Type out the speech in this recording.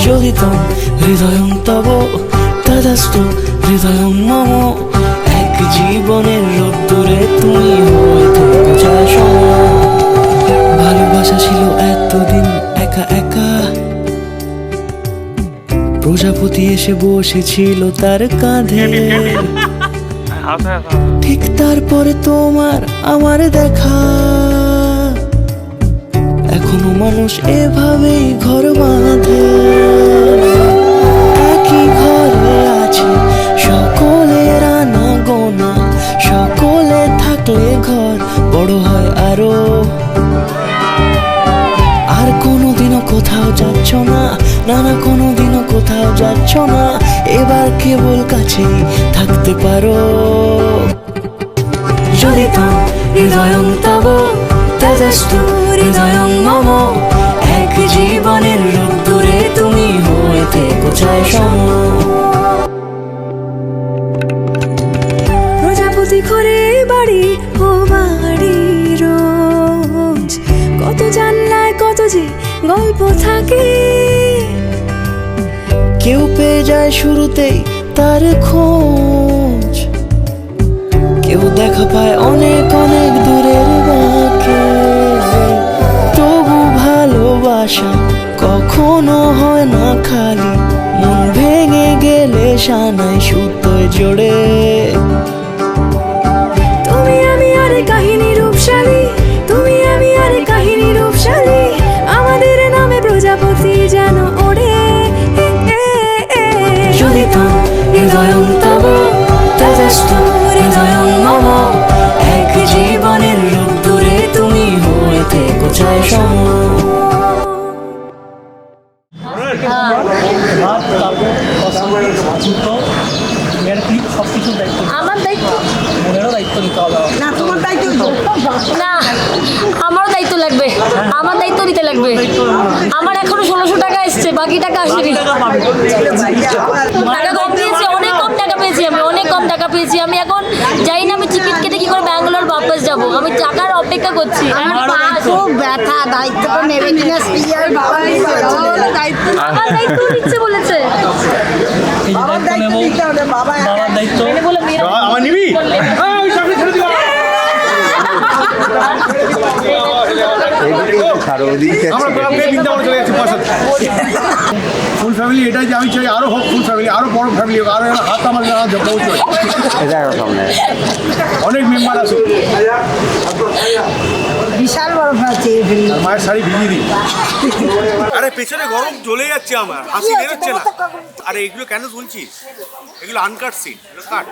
চোদিতং হৃদয়ং তব তদাস্তু হৃদয়ং মম। এক জীবনের রোদ্দুরে তুমি হয়ে থেকো ছায়া সম। ভালোবাসা ছিল এতদিন একা একা, প্রজাপতি এসে বসেছিল তার কাঁধে। ঠিক তারপরে তোমার আমার দেখা, এখনো মানুষ এভাবেই ঘর বাঁধে। একই ঘরে আছে সকলের আনা গোনা, সকলে থাকলে ঘর বড় হয় আরো। আর কোনোদিনও কোথাও যাচ্ছ না, না না কোনোদিনও কোথাও যাচ্ছ না, এবার কেবল কাছেই থাকতে পারো। চোদিতং হৃদয়ং তব তদাস্তু হৃদয়ং মম। এক জীবনের রোদ্দুরে তুমি হয়ে থেকো ছায়া সম। প্রজাপতি করে বাড়ি ও বাড়ি রোজ, কত জানলায় কত যে গল্প থাকে। কেউ পেয়ে যায় শুরুতেই তার খোঁজ, কেউ দেখা পায় অনেক অনেক দূরের বাঁকে। তবু ভালোবাসা কখনো হয় না খালি, মন ভেঙে গেলে সানায় সুতোয় জোড়ে। তুমি আমি আর কাহিনী রূপশালী, তুমি আমি আর কাহিনী রূপশালী, আমাদের নামে প্রজাপতি যেন ওড়ে। চোদিতং হৃদয়ং তব তদাস্তু হৃদয়ং মম। এক জীবনের রোদ্দুরে তুমি হয়ে থেকো ছায়া সম। আমার দায়িত্ব না তোমার দায়িত্ব না, আমারও দায়িত্ব লাগবে, আমার দায়িত্ব দিতে লাগবে। আমার এখনো 1600 টাকা এসছে, বাকি টাকা আসেনি। টাকা কম পেয়েছি, অনেক কম টাকা পেয়েছি, আমি অনেক কম টাকা পেয়েছি। আমি এখন যাই না, আমি টিকিট কেটে কি করে ব্যাঙ্গালোর বাপস যাবো, আমি টাকার অপেক্ষা করছি। খুব ব্যথা, দায়িত্বটা নেবে কিনা আমার দায়িত্ব দিচ্ছে বলেছে, বাবার দায়িত্ব নিতে হবে। বাবা এনে বলে মেয়েরা আমার নিবি ফুল ফ্যামিলি এটাই যে আমি চাই আরো হোক, ফুল ফ্যামিলি আরো বড় ফ্যামিলি হোক, আরো হাত আমার পৌঁছয়। অনেক মেম্বার আছে, বিশাল বড় ফ্যামিলি। মায়ের শাড়ি ভিজিয়ে দিই। আরে পেছনে গরম জ্বলে যাচ্ছে, আমার হাসি বেরোচ্ছে না। আরে এগুলো কেন শুনছিস? এগুলো আনকাট সিন, কাট।